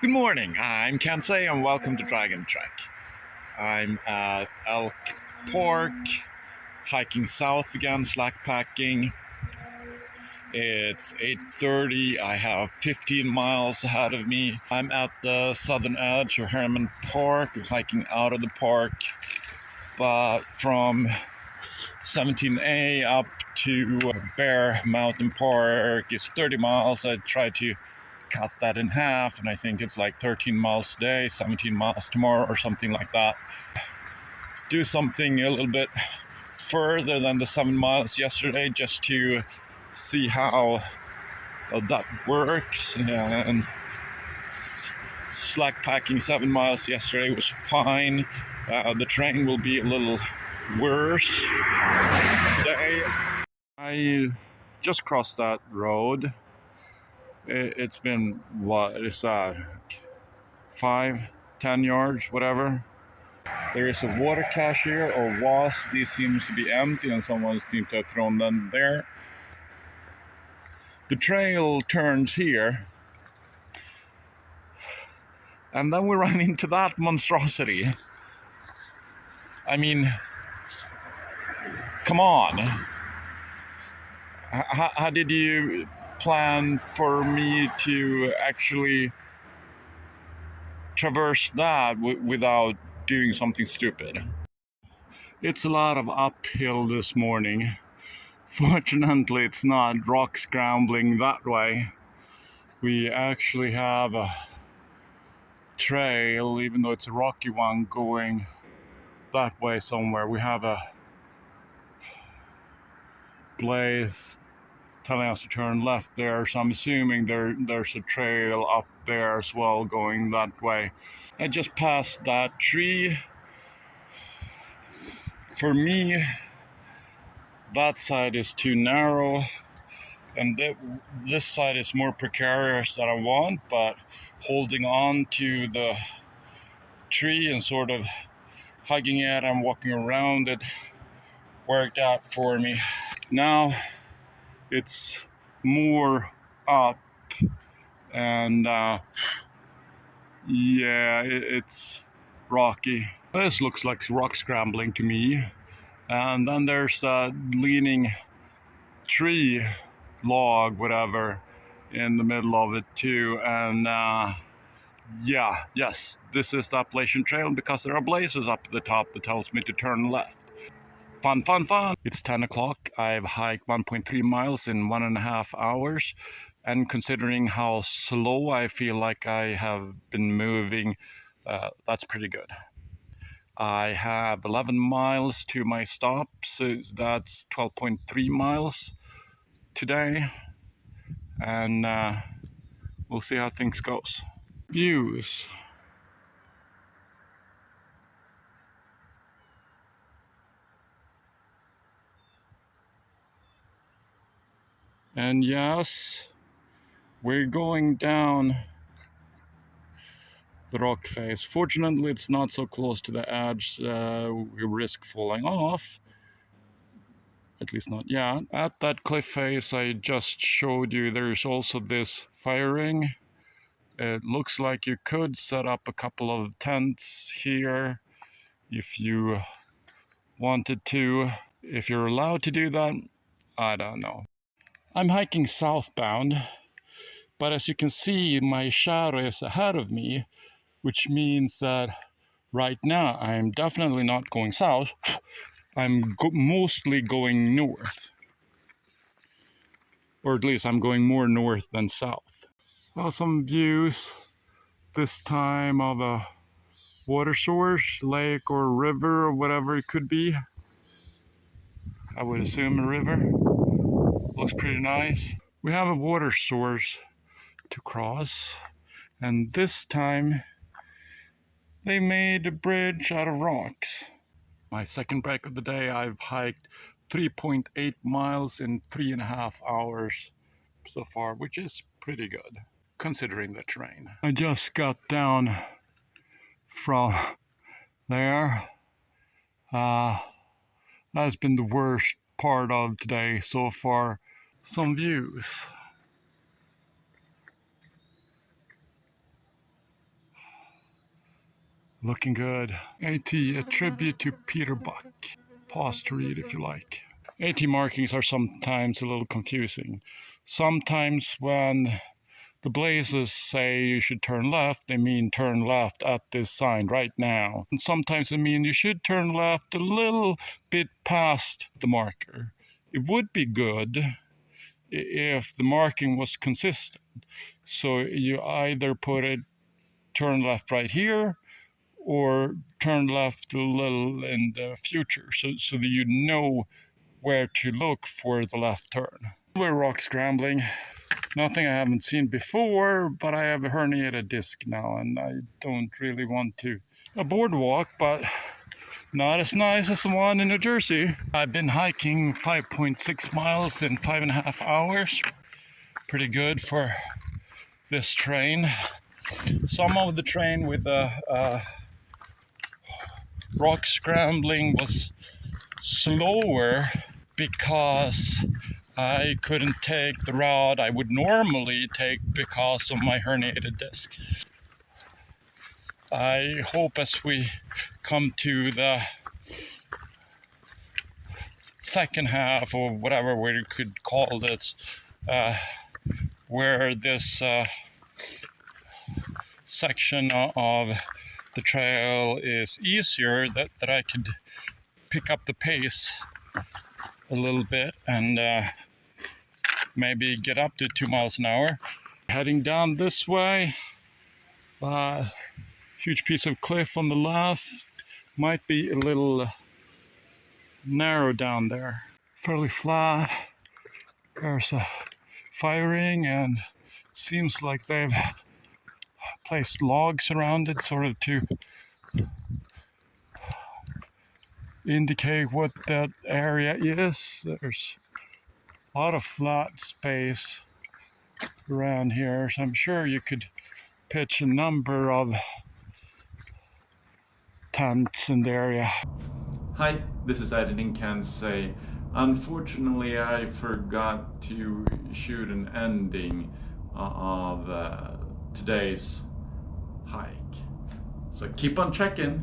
Good morning, I'm Kensei and welcome to Dragontrek. I'm at Elk Park, hiking south again, slack packing. It's 8:30, I have 15 miles ahead of me. I'm at the southern edge of Herman Park, hiking out of the park. But from 17A up to Bear Mountain Park is 30 miles. I tried to cut that in half, and I think it's like 13 miles today, 17 miles tomorrow, or something like that. Do something a little bit further than the 7 miles yesterday, just to see how that works. And slack packing 7 miles yesterday was fine. The terrain will be a little worse today. I just crossed that road. It's been, what is that, 5-10 yards, whatever. There is a water cache here, or was. These seems to be empty and someone seems to have thrown them there. The trail turns here, and then we run into that monstrosity. I mean, come on. How did you plan for me to actually traverse that without doing something stupid? It's a lot of uphill this morning. Fortunately, it's not rock scrambling that way. We actually have a trail, even though it's a rocky one, going that way somewhere. We have a blaze telling us to turn left there, so I'm assuming there's a trail up there as well going that way. I just passed that tree. For me, that side is too narrow, and this side is more precarious than I want, but holding on to the tree and sort of hugging it and walking around it worked out for me. Now it's more up, and yeah, it's rocky. This looks like rock scrambling to me. And then there's a leaning tree, log, whatever, in the middle of it too. And yes, this is the Appalachian Trail, because there are blazes up at the top that tells me to turn left. Fun. It's 10 o'clock. I've hiked 1.3 miles in 1.5 hours. And considering how slow I feel like I have been moving, that's pretty good. I have 11 miles to my stop, so that's 12.3 miles today. And we'll see how things goes. Views. And yes, we're going down the rock face. Fortunately, it's not so close to the edge. We risk falling off. At least not yet. At that cliff face I just showed you, there's also this firing. It looks like you could set up a couple of tents here if you wanted to. If you're allowed to do that, I don't know. I'm hiking southbound, but as you can see, my shadow is ahead of me, which means that right now I'm definitely not going south. I'm mostly going north. Or at least I'm going more north than south. Well, some views, this time of a water source, lake or river or whatever it could be. I would assume a river. Looks pretty nice. We have a water source to cross, and this time they made a bridge out of rocks. My second break of the day, I've hiked 3.8 miles in 3.5 hours so far, which is pretty good considering the terrain. I just got down from there. That's been the worst part of today so far. Some views. Looking good. AT, a tribute to Peter Buck. Pause to read if you like. AT markings are sometimes a little confusing. Sometimes when the blazes say you should turn left, they mean turn left at this sign right now. And sometimes they mean you should turn left a little bit past the marker. It would be good if the marking was consistent. So you either put it turn left right here or turn left a little in the future so that you know where to look for the left turn. We're rock scrambling. Nothing I haven't seen before, but I have a herniated disc now and I don't really want to. A boardwalk, but not as nice as the one in New Jersey. I've been hiking 5.6 miles in 5.5 hours. Pretty good for this terrain. Some of the terrain with the rock scrambling was slower because I couldn't take the route I would normally take because of my herniated disc. I hope as we come to the second half or whatever we could call this, where this section of the trail is easier, that I could pick up the pace a little bit and maybe get up to 2 miles an hour. Heading down this way, huge piece of cliff on the left, might be a little narrow down there. Fairly flat. There's a firing and it seems like they've placed logs around it sort of to indicate what that area is. There's a lot of flat space around here, so I'm sure you could pitch a number of tents in the area. Hi, this is Editing Kansai. Unfortunately, I forgot to shoot an ending of today's hike. So keep on checking.